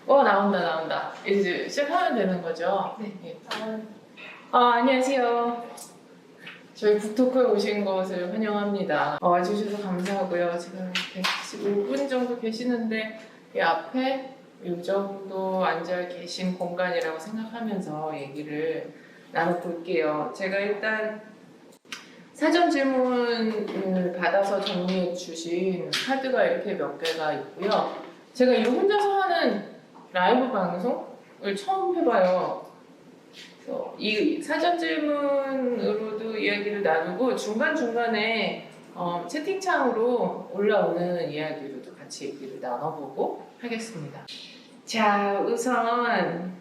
나온다. 이제 시작하면 되는 거죠? 네. 예. 안녕하세요. 저희 북토크에 오신 것을 환영합니다. 와주셔서 감사하고요. 지금 115분 정도 계시는데 이 앞에 이 정도 앉아 계신 공간이라고 생각하면서 얘기를 나눠볼게요. 제가 일단 사전 질문을 받아서 정리해 주신 카드가 이렇게 몇 개가 있고요. 제가 이거 혼자서 하는 라이브 방송을 처음 해봐요. 그래서 이 사전 질문으로도 이야기를 나누고 중간중간에 채팅창으로 올라오는 이야기로도 같이 얘기를 나눠보고 하겠습니다. 자, 우선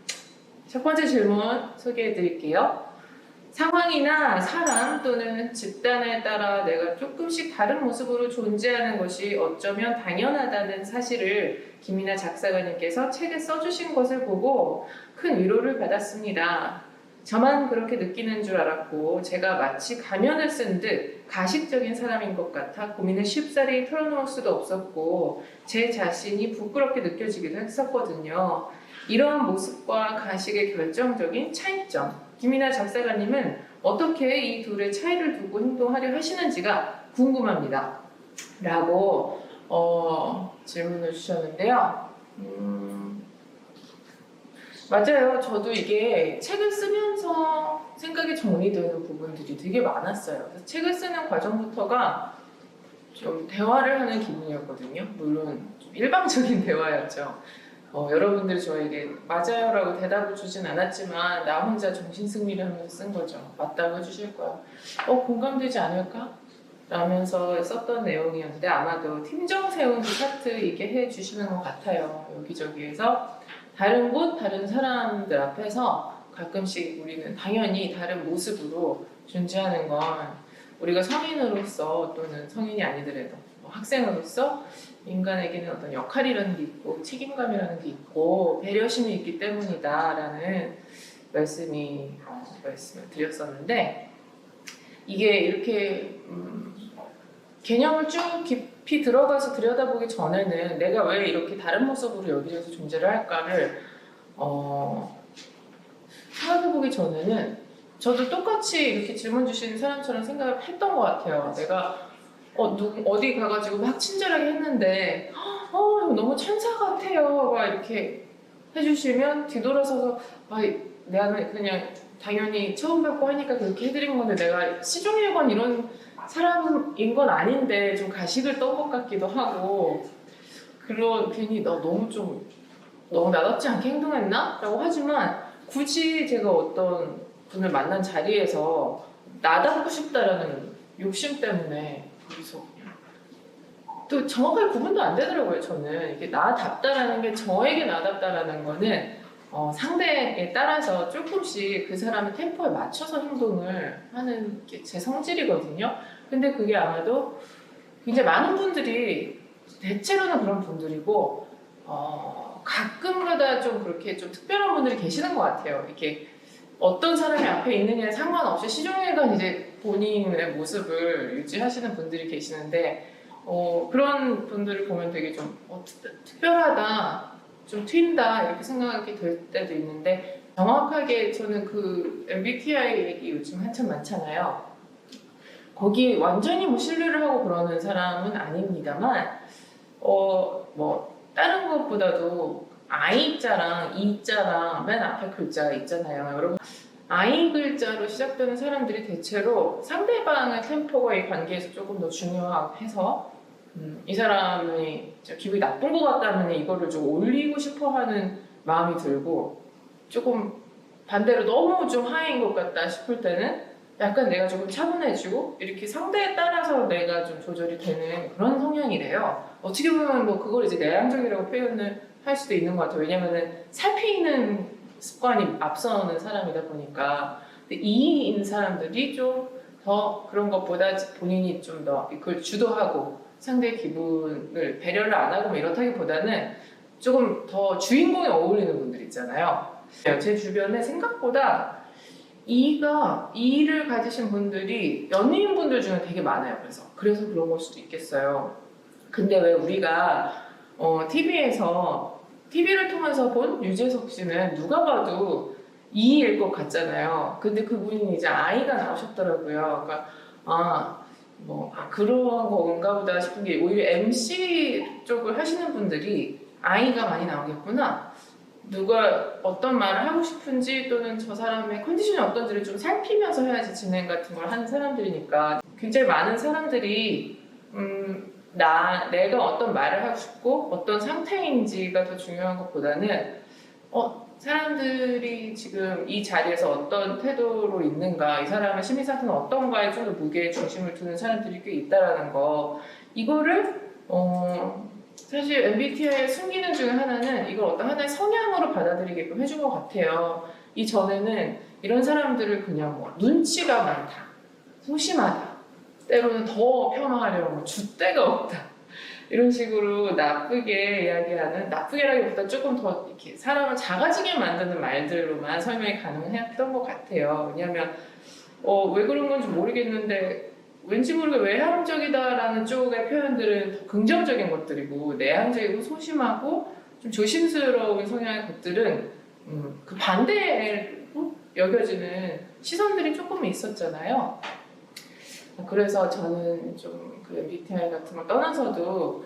첫 번째 질문 소개해 드릴게요. 상황이나 사람 또는 집단에 따라 내가 조금씩 다른 모습으로 존재하는 것이 어쩌면 당연하다는 사실을 김이나 작사가님께서 책에 써주신 것을 보고 큰 위로를 받았습니다. 저만 그렇게 느끼는 줄 알았고 제가 마치 가면을 쓴 듯 가식적인 사람인 것 같아 고민을 쉽사리 털어놓을 수도 없었고 제 자신이 부끄럽게 느껴지기도 했었거든요. 이러한 모습과 가식의 결정적인 차이점, 김이나 작사가님은 어떻게 이 둘의 차이를 두고 행동하려 하시는지가 궁금합니다. 라고 질문을 주셨는데요. 맞아요. 저도 이게 책을 쓰면서 생각이 정리되는 부분들이 되게 많았어요. 그래서 책을 쓰는 과정부터가 좀 대화를 하는 기분이었거든요. 물론 좀 일방적인 대화였죠. 여러분들이 저에게 맞아요라고 대답을 주진 않았지만 나 혼자 정신승리를 하면서 쓴 거죠. 맞다고 해주실 거야. 공감되지 않을까? 라면서 썼던 내용이었는데 아마도 팀정 세운 그 차트 이게 해주시는 것 같아요. 여기저기에서 다른 곳, 다른 사람들 앞에서 가끔씩 우리는 당연히 다른 모습으로 존재하는 건 우리가 성인으로서 또는 성인이 아니더라도 학생으로서 인간에게는 어떤 역할이라는 게 있고 책임감이라는 게 있고 배려심이 있기 때문이다라는 말씀을 드렸었는데 이게 이렇게 개념을 쭉 깊이 들어가서 들여다보기 전에는 내가 왜 이렇게 다른 모습으로 여기저기서 존재를 할까를 생각해보기 전에는 저도 똑같이 이렇게 질문 주시는 사람처럼 생각을 했던 것 같아요. 내가 어디 가가지고 막 친절하게 했는데 이거 너무 천사 같아요 막 이렇게 해주시면 뒤돌아서서 내가 그냥 당연히 처음 뵙고 하니까 그렇게 해드린 건데 내가 시종일관 이런 사람인 건 아닌데 좀 가식을 떤 것 같기도 하고 괜히 너무 나답지 않게 행동했나? 라고 하지만 굳이 제가 어떤 분을 만난 자리에서 나답고 싶다라는 욕심 때문에 거기서 또 정확하게 구분도 안 되더라고요. 저는 이게 나답다라는 게 저에게 나답다라는 거는 상대에 따라서 조금씩 그 사람의 템포에 맞춰서 행동을 하는 게 제 성질이거든요. 근데 그게 아마도 굉장히 많은 분들이 대체로는 그런 분들이고 가끔가다 좀 그렇게 좀 특별한 분들이 계시는 것 같아요. 이렇게 어떤 사람이 앞에 있느냐에 상관없이 시종일관 이제 본인의 모습을 유지하시는 분들이 계시는데 그런 분들을 보면 되게 좀 특별하다, 좀 튄다 이렇게 생각이 될 때도 있는데 정확하게 저는 그 MBTI 얘기 요즘 한참 많잖아요. 거기 완전히 신뢰를 하고 그러는 사람은 아닙니다만 다른 것보다도 I자랑 E자랑 맨 앞에 글자 있잖아요. 여러분 I 글자로 시작되는 사람들이 대체로 상대방의 템포가 이 관계에서 조금 더 중요해서 이 사람이 기분이 나쁜 것 같다면 이거를 좀 올리고 싶어하는 마음이 들고 조금 반대로 너무 좀 하이인 것 같다 싶을 때는 약간 내가 조금 차분해지고 이렇게 상대에 따라서 내가 좀 조절이 되는 그런 성향이래요. 어떻게 보면 그걸 이제 내향적이라고 표현을 할 수도 있는 것 같아요. 왜냐면은 살피는 습관이 앞서는 사람이다 보니까. 근데 E인 사람들이 좀 더 그런 것보다 본인이 좀 더 그걸 주도하고 상대의 기분을 배려를 안 하고 이렇다기보다는 조금 더 주인공에 어울리는 분들 있잖아요. 제 주변에 생각보다 E를 가지신 분들이 연예인분들 중에 되게 많아요. 그래서 그런 걸 수도 있겠어요. 근데 왜 우리가 TV에서 TV를 통해서 본 유재석 씨는 누가 봐도 이일 것 같잖아요. 근데 그분이 이제 아이가 나오셨더라고요. 그러니까 그런 건가 보다 싶은 게 오히려 MC 쪽을 하시는 분들이 아이가 많이 나오겠구나. 누가 어떤 말을 하고 싶은지 또는 저 사람의 컨디션이 어떤지를 좀 살피면서 해야지 진행 같은 걸 하는 사람들이니까 굉장히 많은 사람들이 내가 어떤 말을 하고 싶고 어떤 상태인지가 더 중요한 것보다는 사람들이 지금 이 자리에서 어떤 태도로 있는가, 이 사람의 심리 상태는 어떤가에 좀 더 무게 중심을 두는 사람들이 꽤 있다라는 거. 이거를 사실 MBTI의 순기능 중에 하나는 이걸 어떤 하나의 성향으로 받아들이게끔 해준 것 같아요. 이전에는 이런 사람들을 그냥 눈치가 많다, 소심하다, 때로는 더 폄하하려고 줏대가 없다 이런 식으로 나쁘게 이야기하는, 나쁘게라기보다 조금 더 이렇게 사람을 작아지게 만드는 말들로만 설명이 가능했던 것 같아요. 왜냐하면 왜 그런 건지 모르겠는데 왠지 모르게 외향적이다라는 쪽의 표현들은 더 긍정적인 것들이고 내향적이고 소심하고 좀 조심스러운 성향의 것들은 그 반대로 여겨지는 시선들이 조금 있었잖아요. 그래서 저는 좀 그 MBTI 같은 걸 떠나서도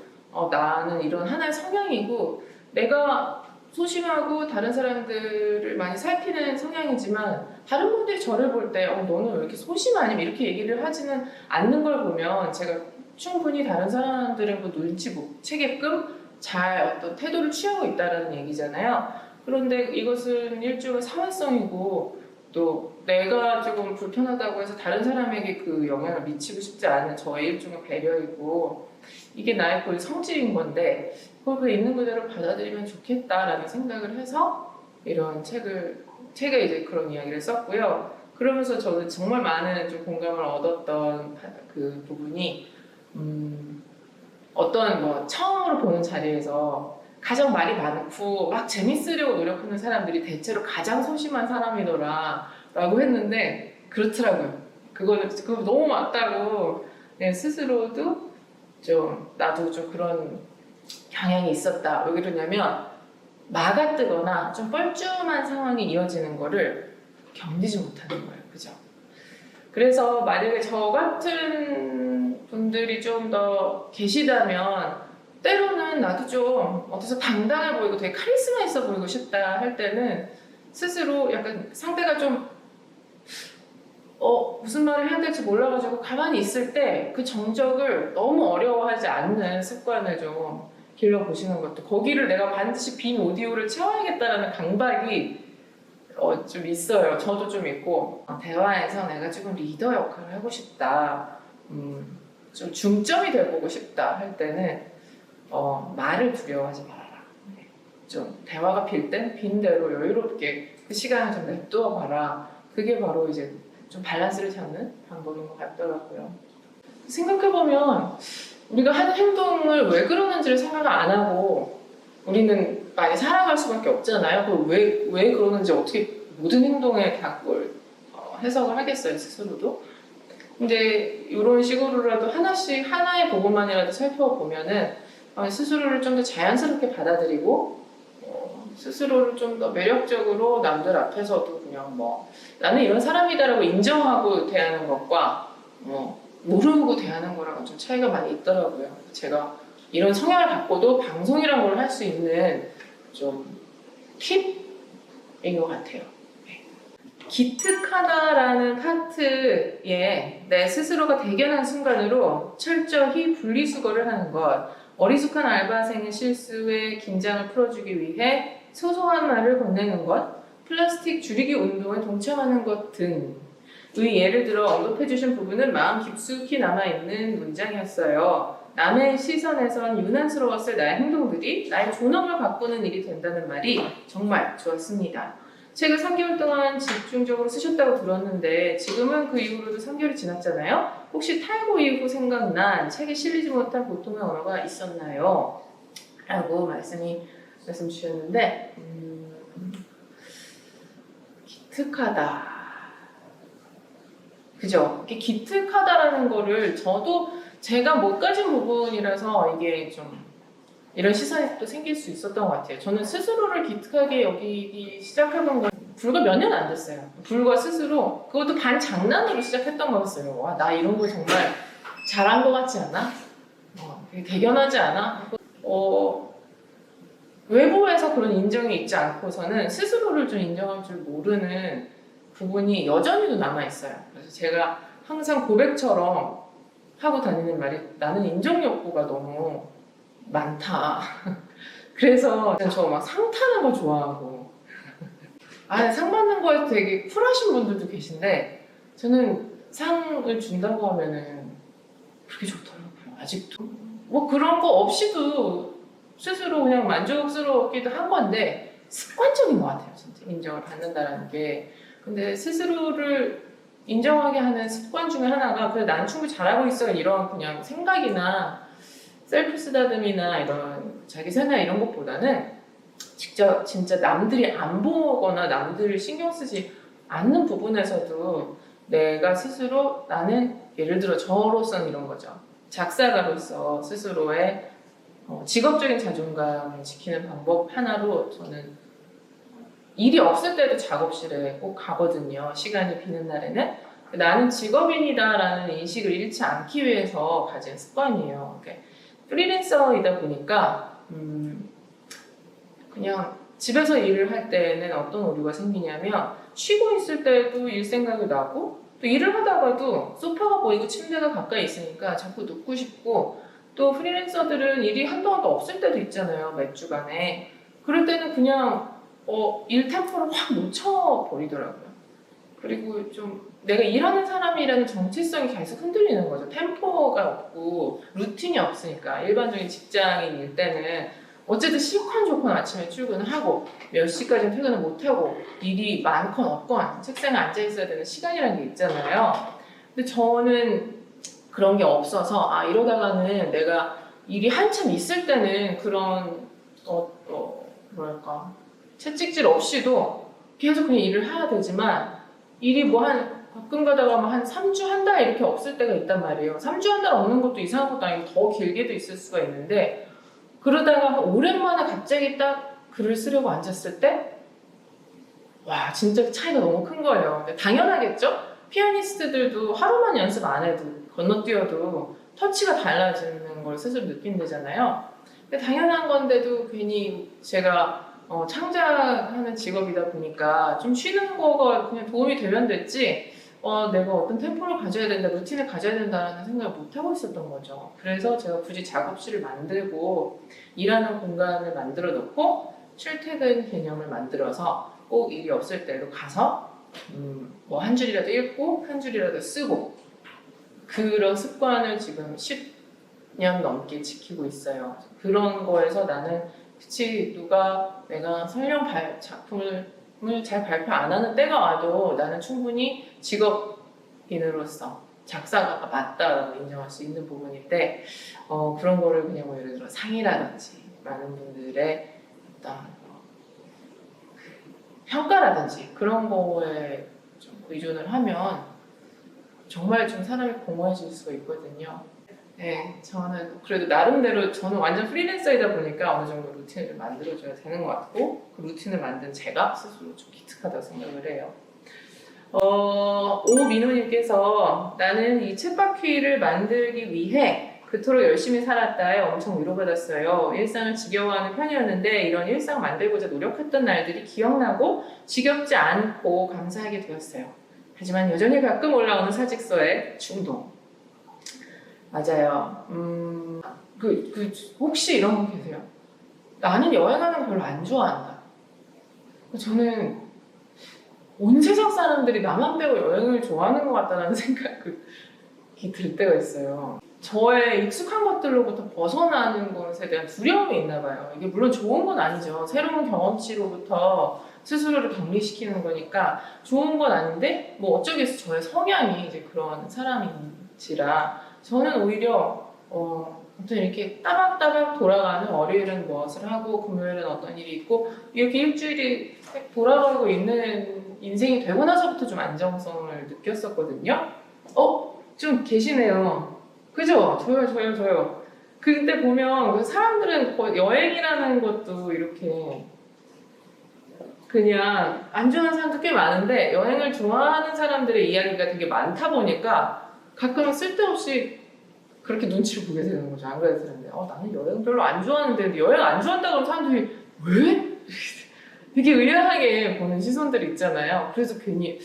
나는 이런 하나의 성향이고 내가 소심하고 다른 사람들을 많이 살피는 성향이지만 다른 분들이 저를 볼 때 너는 왜 이렇게 소심하니? 이렇게 얘기를 하지는 않는 걸 보면 제가 충분히 다른 사람들의 눈치 못 채게끔 잘 어떤 태도를 취하고 있다는 얘기잖아요. 그런데 이것은 일종의 사회성이고 또 내가 조금 불편하다고 해서 다른 사람에게 그 영향을 미치고 싶지 않은 저의 일종의 배려이고 이게 나의 거의 성질인 건데 그걸 그 있는 그대로 받아들이면 좋겠다라는 생각을 해서 이런 책에 이제 그런 이야기를 썼고요. 그러면서 저는 정말 많은 좀 공감을 얻었던 그 부분이 어떤 처음으로 보는 자리에서 가장 말이 많고 막 재밌으려고 노력하는 사람들이 대체로 가장 소심한 사람이더라 라고 했는데 그렇더라고요. 그거 너무 맞다고 스스로도 나도 좀 그런 경향이 있었다. 왜 그러냐면 막아 뜨거나 좀 뻘쭘한 상황이 이어지는 거를 견디지 못하는 거예요. 그죠? 그래서 만약에 저 같은 분들이 좀 더 계시다면 때로는 나도 좀 어디서 당당해 보이고 되게 카리스마 있어 보이고 싶다 할 때는 스스로 약간 상대가 좀 무슨 말을 해야 될지 몰라가지고 가만히 있을 때 그 정적을 너무 어려워하지 않는 습관을 좀 길러보시는 것도, 거기를 내가 반드시 빈 오디오를 채워야겠다라는 강박이 좀 있어요. 저도 좀 있고 대화에서 내가 조금 리더 역할을 하고 싶다, 좀 중점이 돼보고 싶다 할 때는 말을 두려워하지 말아라. 좀 대화가 빌 땐 빈 대로 여유롭게 그 시간을 좀 냅두어 봐라. 그게 바로 이제 좀 밸런스를 찾는 방법인 것 같더라고요. 생각해보면 우리가 하는 행동을 왜 그러는지를 생각을 안 하고 우리는 많이 살아갈 수밖에 없잖아요. 왜 그러는지 어떻게 모든 행동에 다 그걸 해석을 하겠어요, 스스로도. 근데 이런 식으로라도 하나의 부분만이라도 살펴보면은 스스로를 좀 더 자연스럽게 받아들이고 스스로를 좀 더 매력적으로 남들 앞에서도 그냥 나는 이런 사람이다라고 인정하고 대하는 것과 모르고 대하는 거랑은 좀 차이가 많이 있더라고요. 제가 이런 성향을 갖고도 방송이란 걸 할 수 있는 좀 팁인 것 같아요. 기특하다라는 파트에 내 스스로가 대견한 순간으로 철저히 분리수거를 하는 것, 어리숙한 알바생의 실수에 긴장을 풀어주기 위해 소소한 말을 건네는 것, 플라스틱 줄이기 운동에 동참하는 것 등의 예를 들어 언급해주신 부분은 마음 깊숙이 남아있는 문장이었어요. 남의 시선에선 유난스러웠을 나의 행동들이 나의 존엄을 바꾸는 일이 된다는 말이 정말 좋았습니다. 책을 3개월 동안 집중적으로 쓰셨다고 들었는데 지금은 그 이후로도 3개월이 지났잖아요. 혹시 탈고 이후 생각난 책에 실리지 못한 보통의 언어가 있었나요? 라고 말씀 주셨는데 기특하다. 그죠? 이게 기특하다라는 거를 저도 제가 못 가진 부분이라서 이게 좀 이런 시선이 또 생길 수 있었던 것 같아요. 저는 스스로를 기특하게 여기기 시작해본 건 불과 몇 년 안 됐어요. 불과 스스로 그것도 반 장난으로 시작했던 거였어요. 와, 나 이런 거 정말 잘한 것 같지 않아? 되게 대견하지 않아? 외부에서 그런 인정이 있지 않고서는 스스로를 좀 인정할 줄 모르는 부분이 여전히도 남아있어요. 그래서 제가 항상 고백처럼 하고 다니는 말이 나는 인정 욕구가 너무 많다. 그래서 저 막 상 타는 거 좋아하고 상 받는 거에 되게 쿨하신 분들도 계신데 저는 상을 준다고 하면은 그렇게 좋더라고요. 아직도 뭐 그런 거 없이도 스스로 그냥 만족스럽기도 한 건데 습관적인 것 같아요. 진짜 인정을 받는다는 게. 근데 스스로를 인정하게 하는 습관 중에 하나가 그래 난 충분히 잘하고 있어 이런 그냥 생각이나 셀프 쓰다듬이나 이런 자기 세뇌 이런 것보다는 직접 진짜 남들이 안 보거나 남들을 신경 쓰지 않는 부분에서도 내가 스스로 나는 예를 들어 저로서는 이런 거죠. 작사가로서 스스로의 직업적인 자존감을 지키는 방법 하나로 저는 일이 없을 때도 작업실에 꼭 가거든요. 시간이 비는 날에는. 나는 직업인이다라는 인식을 잃지 않기 위해서 가진 습관이에요. 프리랜서이다 보니까 그냥 집에서 일을 할 때는 어떤 오류가 생기냐면 쉬고 있을 때도 일 생각이 나고 또 일을 하다가도 소파가 보이고 침대가 가까이 있으니까 자꾸 눕고 싶고 또 프리랜서들은 일이 한동안 또 없을 때도 있잖아요. 몇 주간에. 그럴 때는 그냥 일 템포를 확 놓쳐버리더라고요. 그리고 좀 내가 일하는 사람이라는 정체성이 계속 흔들리는 거죠. 템포가 없고 루틴이 없으니까. 일반적인 직장인 일 때는 어쨌든 싫건 좋건 아침에 출근을 하고 몇 시까지는 퇴근을 못하고 일이 많건 없건 책상에 앉아있어야 되는 시간이라는 게 있잖아요. 근데 저는 그런 게 없어서 이러다가는 내가 일이 한참 있을 때는 그런 뭐랄까 채찍질 없이도 계속 그냥 일을 해야 되지만 일이 가끔 가다가 한 3주, 한 달 이렇게 없을 때가 있단 말이에요. 3주, 한 달 없는 것도 이상한 것도 아니고 더 길게도 있을 수가 있는데 그러다가 오랜만에 갑자기 딱 글을 쓰려고 앉았을 때 와 진짜 차이가 너무 큰 거예요. 당연하겠죠? 피아니스트들도 하루만 연습 안 해도 건너뛰어도 터치가 달라지는 걸 스스로 느낀대잖아요. 근데 당연한 건데도 괜히 제가 창작하는 직업이다 보니까 좀 쉬는 거가 그냥 도움이 되면 됐지 내가 어떤 템포를 가져야 된다, 루틴을 가져야 된다는 생각을 못 하고 있었던 거죠. 그래서 제가 굳이 작업실을 만들고 일하는 공간을 만들어 놓고 출퇴근 개념을 만들어서 꼭 일이 없을 때도 가서 뭐 한 줄이라도 읽고 한 줄이라도 쓰고 그런 습관을 지금 10년 넘게 지키고 있어요. 그런 거에서 나는 그치 내가 설령 작품을 잘 발표 안 하는 때가 와도 나는 충분히 직업인으로서 작사가가 맞다라고 인정할 수 있는 부분인데 그런 거를 그냥 뭐 예를 들어 상이라든지 많은 분들의 어떤 평가라든지 그런 거에 좀 의존을 하면 정말 좀 사람이 공허해질 수가 있거든요. 네, 저는 그래도 나름대로 저는 완전 프리랜서이다 보니까 어느 정도 루틴을 만들어줘야 되는 것 같고 그 루틴을 만든 제가 스스로 좀 기특하다고 생각을 해요. 오민호님께서 나는 이 쳇바퀴를 만들기 위해 그토록 열심히 살았다에 엄청 위로받았어요. 일상을 지겨워하는 편이었는데 이런 일상 만들고자 노력했던 날들이 기억나고 지겹지 않고 감사하게 되었어요. 하지만 여전히 가끔 올라오는 사직서의 충동. 맞아요. 혹시 이런 분 계세요? 나는 여행하는 거 별로 안 좋아한다. 저는 온 세상 사람들이 나만 빼고 여행을 좋아하는 것 같다는 생각이 들 때가 있어요. 저의 익숙한 것들로부터 벗어나는 것에 대한 두려움이 있나 봐요. 이게 물론 좋은 건 아니죠. 새로운 경험치로부터 스스로를 격리시키는 거니까 좋은 건 아닌데 뭐 어쩌겠어. 저의 성향이 이제 그런 사람인지라 저는 오히려 아무튼 이렇게 따박따박 돌아가는 월요일은 무엇을 하고 금요일은 어떤 일이 있고 이렇게 일주일이 돌아가고 있는 인생이 되고 나서부터 좀 안정성을 느꼈었거든요. 좀 계시네요. 그죠? 저요. 그때 보면 그 사람들은 거의 여행이라는 것도 이렇게 그냥 안 좋아하는 사람도 꽤 많은데 여행을 좋아하는 사람들의 이야기가 되게 많다 보니까 가끔 쓸데없이 그렇게 눈치를 보게 되는 거죠. 안 그래도 되는데 나는 여행 별로 안 좋아하는데 여행 안 좋아한다고 하면 사람들이 왜? 되게 의아하게 보는 시선들이 있잖아요. 그래서 괜히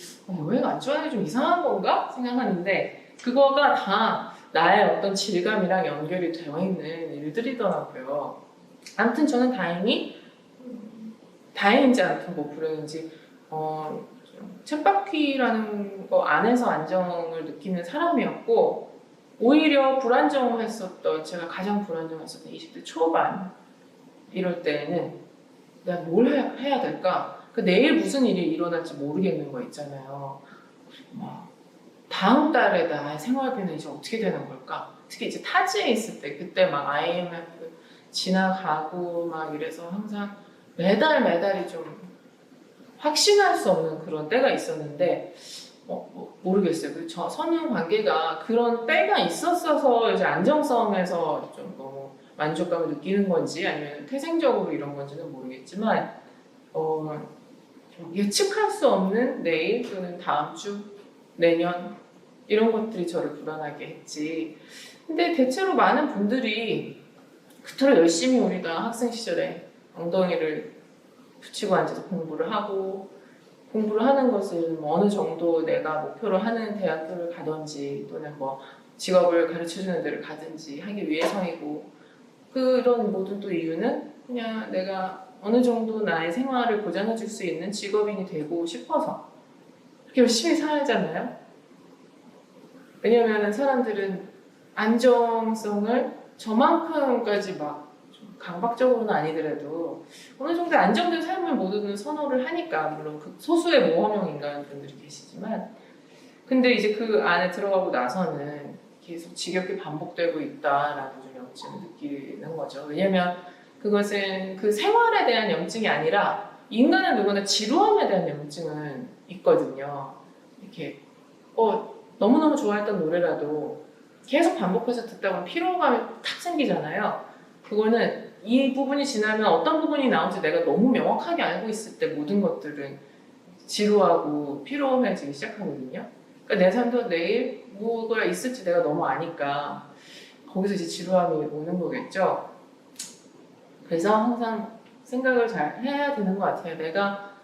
여행 안 좋아하는 게 좀 이상한 건가? 생각하는데 그거가 다 나의 어떤 질감이랑 연결이 되어 있는 일들이더라고요. 아무튼 저는 다행인지 아무튼 뭐 불행인지 쳇바퀴라는 거 안에서 안정을 느끼는 사람이었고 오히려 불안정했었던 제가 가장 불안정했었던 20대 초반 이럴 때에는 내가 뭘 해야 될까? 내일 무슨 일이 일어날지 모르겠는 거 있잖아요. 막 다음 달에 나의 생활비는 이제 어떻게 되는 걸까? 특히 이제 타지에 있을 때 그때 막 IMF 지나가고 막 이래서 항상 매달이 좀 확신할 수 없는 그런 때가 있었는데 모르겠어요. 저 선후 관계가 그런 때가 있었어서 이제 안정성에서 좀 너무 만족감을 느끼는 건지 아니면 태생적으로 이런 건지는 모르겠지만 좀 예측할 수 없는 내일 또는 다음 주, 내년 이런 것들이 저를 불안하게 했지. 근데 대체로 많은 분들이 그토록 열심히 우리가 학생 시절에 엉덩이를 붙이고 앉아서 공부를 하는 것을 뭐 어느 정도 내가 목표로 하는 대학교를 가든지 또는 뭐 직업을 가르쳐주는 데를 가든지 하기 위해서이고 그런 모든 또 이유는 그냥 내가 어느 정도 나의 생활을 보장해 줄 수 있는 직업인이 되고 싶어서 그렇게 열심히 살잖아요. 왜냐면 사람들은 안정성을 저만큼까지 막 강박적으로는 아니더라도 어느 정도 안정된 삶을 모두는 선호를 하니까 물론 그 소수의 모험형 인간분들이 계시지만 근데 이제 그 안에 들어가고 나서는 계속 지겹게 반복되고 있다라는 좀 염증을 느끼는 거죠. 왜냐면 그것은 그 생활에 대한 염증이 아니라 인간은 누구나 지루함에 대한 염증은 있거든요. 이렇게 너무너무 좋아했던 노래라도 계속 반복해서 듣다 보면 피로감이 탁 생기잖아요. 그거는 이 부분이 지나면 어떤 부분이 나올지 내가 너무 명확하게 알고 있을 때 모든 것들은 지루하고 피로해지기 시작하거든요. 그러니까 내 삶도 내일 뭐가 있을지 내가 너무 아니까 거기서 이제 지루함이 오는 거겠죠. 그래서 항상 생각을 잘 해야 되는 것 같아요. 내가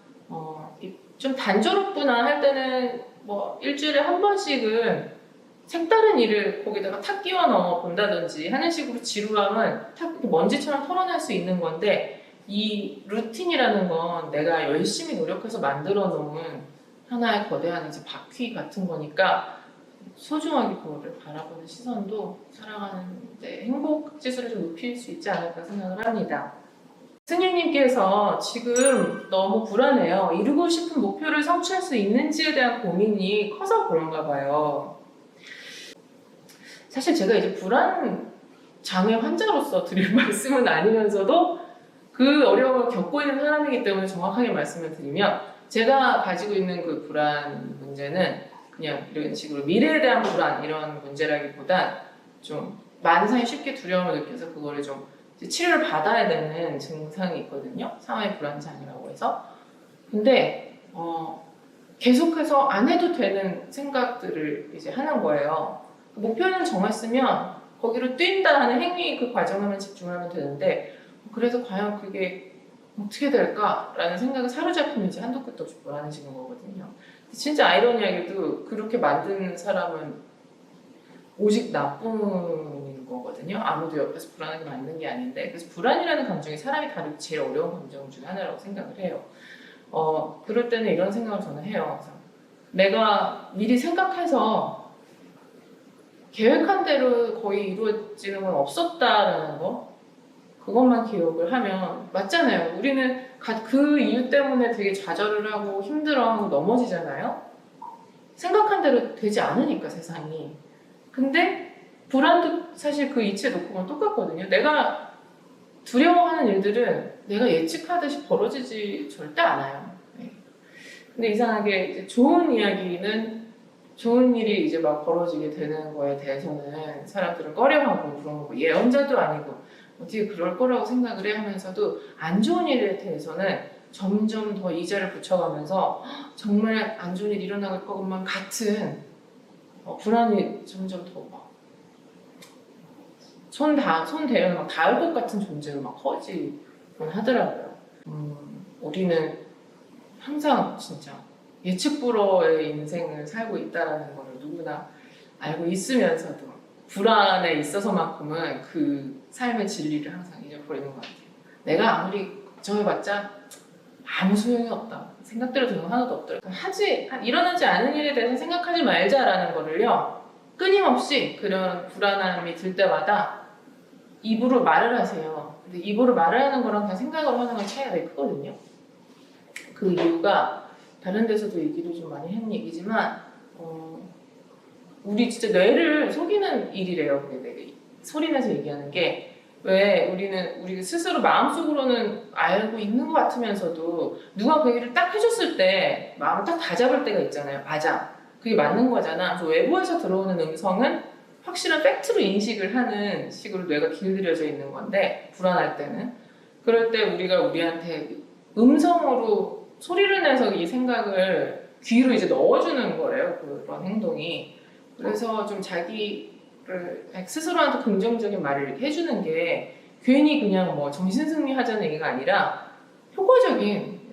좀 단조롭구나 할 때는 뭐 일주일에 한 번씩은 색다른 일을 거기다가 탁 끼워 넣어 본다든지 하는 식으로 지루함은 탁 먼지처럼 털어낼 수 있는 건데 이 루틴이라는 건 내가 열심히 노력해서 만들어 놓은 하나의 거대한 이제 바퀴 같은 거니까 소중하게 그거를 바라보는 시선도 살아가는데 행복 지수를 좀 높일 수 있지 않을까 생각을 합니다. 스님님께서 지금 너무 불안해요. 이루고 싶은 목표를 성취할 수 있는지에 대한 고민이 커서 그런가 봐요. 사실 제가 이제 불안 장애 환자로서 드릴 말씀은 아니면서도 그 어려움을 겪고 있는 사람이기 때문에 정확하게 말씀을 드리면 제가 가지고 있는 그 불안 문제는 그냥 이런 식으로 미래에 대한 불안 이런 문제라기보단 좀 만사에 쉽게 두려움을 느껴서 그거를 좀 치료를 받아야 되는 증상이 있거든요. 상하이 불안장애라고 해서. 근데 계속해서 안 해도 되는 생각들을 이제 하는 거예요. 목표는 정했으면 거기로 뛴다 하는 행위 그 과정에만 집중하면 되는데 그래서 과연 그게 어떻게 될까라는 생각에 사로잡히면 이제 한도 끝도 없이 불안해지는 거거든요. 진짜 아이러니하게도 그렇게 만든 사람은 오직 나쁜 거거든요. 아무도 옆에서 불안하게 만든 게 아닌데 그래서 불안이라는 감정이 사람이 다루기 제일 어려운 감정 중에 하나라고 생각을 해요. 그럴 때는 이런 생각을 저는 해요. 그래서 내가 미리 생각해서 계획한 대로 거의 이루어지는 건 없었다라는 거 그것만 기억을 하면 맞잖아요. 우리는 그 이유 때문에 되게 좌절을 하고 힘들어하고 넘어지잖아요. 생각한 대로 되지 않으니까 세상이. 근데 불안도 사실 그 이치에 놓고 보면 똑같거든요. 내가 두려워하는 일들은 내가 예측하듯이 벌어지지 절대 않아요. 네. 근데 이상하게 이제 좋은 이야기는 좋은 일이 이제 막 벌어지게 되는 거에 대해서는 사람들은 꺼려하고 그런 거고 예언자도 아니고 어떻게 그럴 거라고 생각을 해 하면서도 안 좋은 일에 대해서는 점점 더 이자를 붙여가면서 정말 안 좋은 일이 일어날 것만 같은 불안이 점점 더 막 손 대면 막 닿을 것 같은 존재로 막 커지곤 하더라고요. 우리는 항상 진짜 예측 불허의 인생을 살고 있다는 걸 누구나 알고 있으면서도 불안에 있어서만큼은 그 삶의 진리를 항상 잊어버리는 것 같아요. 내가 아무리 걱정해봤자 아무 소용이 없다. 생각대로 되는 거 하나도 없더라고요. 일어나지 않은 일에 대해서 생각하지 말자라는 거를요. 끊임없이 그런 불안함이 들 때마다 입으로 말을 하세요. 근데 입으로 말을 하는 거랑 그냥 생각으로 하는 건 차이가 되게 크거든요. 그 이유가 다른 데서도 얘기를 좀 많이 한 얘기지만 우리 진짜 뇌를 속이는 일이래요. 그게 되게 소리내서 얘기하는 게 왜 우리가 스스로 마음속으로는 알고 있는 것 같으면서도 누가 그 얘기를 딱 해줬을 때 마음을 딱 다잡을 때가 있잖아요. 맞아. 그게 맞는 거잖아. 그래서 외부에서 들어오는 음성은 확실한 팩트로 인식을 하는 식으로 뇌가 길들여져 있는 건데 불안할 때는 그럴 때 우리가 우리한테 음성으로 소리를 내서 이 생각을 귀로 이제 넣어주는 거래요. 그런 행동이. 그래서 좀 자기를 스스로한테 긍정적인 말을 이렇게 해주는 게 괜히 그냥 뭐 정신승리 하자는 얘기가 아니라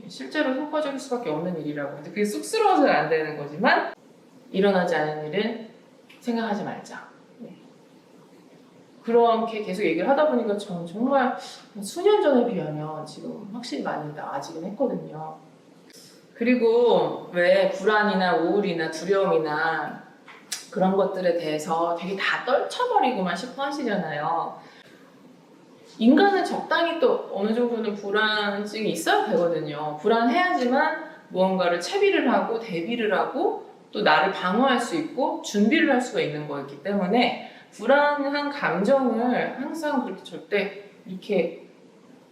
실제로 효과적일 수밖에 없는 일이라고. 근데 그게 쑥스러워서는 안 되는 거지만 일어나지 않은 일은 생각하지 말자. 그렇게 계속 얘기를 하다 보니까 저는 정말 수년 전에 비하면 지금 확실히 많이 나아지긴 했거든요. 그리고 왜 불안이나 우울이나 두려움이나 그런 것들에 대해서 되게 다 떨쳐버리고만 싶어 하시잖아요. 인간은 적당히 또 어느 정도는 불안증이 있어야 되거든요. 불안해야지만 무언가를 채비를 하고 대비를 하고 또 나를 방어할 수 있고 준비를 할 수가 있는 거였기 때문에 불안한 감정을 항상 그렇게 절대 이렇게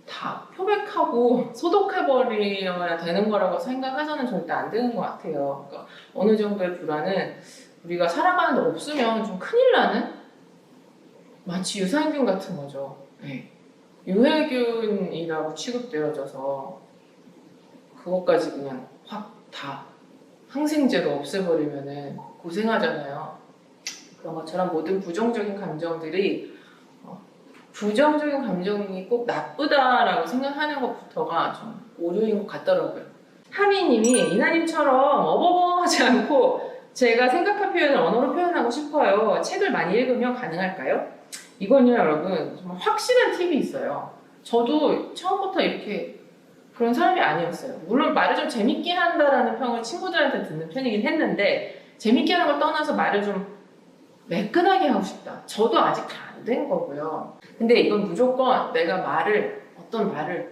다 표백하고 소독해버려야 되는 거라고 생각해서는 절대 안 되는 것 같아요. 그러니까 어느 정도의 불안은 우리가 살아가는데 없으면 좀 큰일 나는? 마치 유산균 같은 거죠. 네. 유해균이라고 취급되어져서 그것까지 그냥 확 다 항생제로 없애버리면은 고생하잖아요. 그런 것처럼 모든 부정적인 감정들이 부정적인 감정이 꼭 나쁘다라고 생각하는 것부터가 좀 오류인 것 같더라고요. 하미님이 이나님처럼 어버버하지 않고 제가 생각한 표현을 언어로 표현하고 싶어요. 책을 많이 읽으면 가능할까요? 이건요 여러분 정말 확실한 팁이 있어요. 저도 처음부터 이렇게 그런 사람이 아니었어요. 물론 말을 좀 재밌게 한다라는 평을 친구들한테 듣는 편이긴 했는데 재밌게 하는 걸 떠나서 말을 좀 매끈하게 하고 싶다. 저도 아직 다 안 된 거고요. 근데 이건 무조건 내가 어떤 말을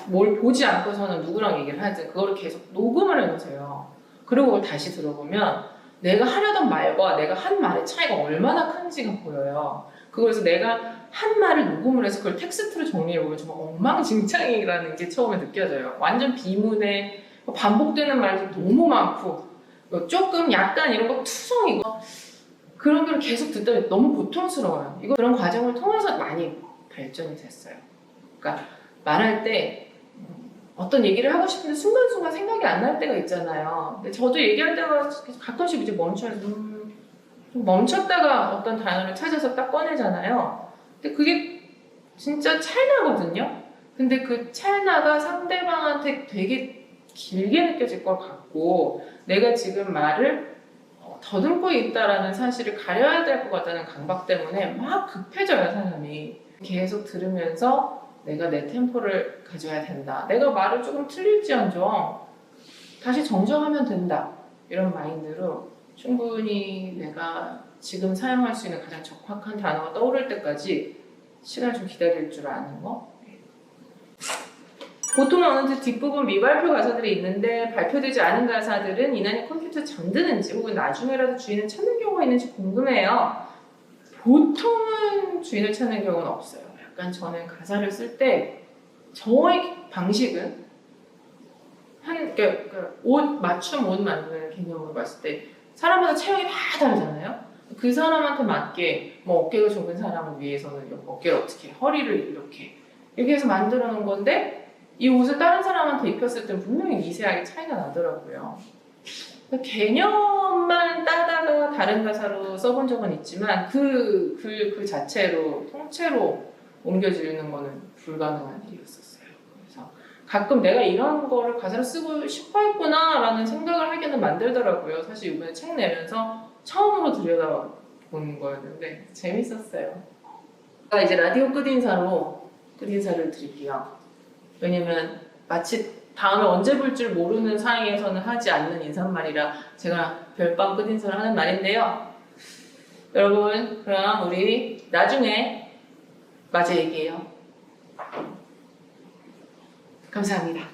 뭘 보지 않고서는 누구랑 얘기를 하든 그거를 계속 녹음을 해놓으세요. 그리고 그걸 다시 들어보면 내가 하려던 말과 내가 한 말의 차이가 얼마나 큰지가 보여요. 그래서 내가 한 말을 녹음을 해서 그걸 텍스트로 정리해보면 정말 엉망진창이라는 게 처음에 느껴져요. 완전 비문에 반복되는 말도 너무 많고 조금 약간 이런 거 투성이고 그런 걸 계속 듣다 너무 고통스러워요. 그런 과정을 통해서 많이 발전이 됐어요. 그러니까 말할 때 어떤 얘기를 하고 싶은데 순간순간 생각이 안 날 때가 있잖아요. 근데 저도 얘기할 때가 가끔씩 이제 멈췄다가 어떤 단어를 찾아서 딱 꺼내잖아요. 근데 그게 진짜 찰나거든요. 근데 그 찰나가 상대방한테 되게 길게 느껴질 것 같고 내가 지금 말을 더듬고 있다라는 사실을 가려야 될 것 같다는 강박 때문에 막 급해져요, 사람이. 계속 들으면서 내가 내 템포를 가져야 된다. 내가 말을 조금 틀릴지언정 다시 정정하면 된다. 이런 마인드로 충분히 내가 지금 사용할 수 있는 가장 적합한 단어가 떠오를 때까지 시간을 좀 기다릴 줄 아는 거. 보통 어느 뒷부분 미발표 가사들이 있는데 발표되지 않은 가사들은 이난이 컴퓨터에 잠드는지 혹은 나중에라도 주인을 찾는 경우가 있는지 궁금해요. 보통은 주인을 찾는 경우는 없어요. 약간 저는 가사를 쓸 때 저의 방식은 맞춤 옷 만드는 개념으로 봤을 때 사람마다 체형이 다 다르잖아요. 그 사람한테 맞게 뭐 어깨가 좁은 사람을 위해서는 어깨를 어떻게 허리를 이렇게 해서 만들어 놓은 건데 이 옷을 다른 사람한테 입혔을 때 분명히 미세하게 차이가 나더라고요. 개념만 따다가 다른 가사로 써본 적은 있지만 그 자체로 통째로 옮겨지는 거는 불가능한 일이었었어요. 그래서 가끔 내가 이런 거를 가사로 쓰고 싶어 했구나 라는 생각을 하게는 만들더라고요. 사실 이번에 책 내면서 처음으로 들여다본 거였는데 재밌었어요. 제가 이제 라디오 끝인사를 드릴게요. 왜냐면 마치 다음에 언제 볼 줄 모르는 상황에서는 하지 않는 인사말이라 제가 별밤 끝인사를 하는 말인데요. 여러분, 그럼 우리 나중에 마저 얘기해요. 감사합니다.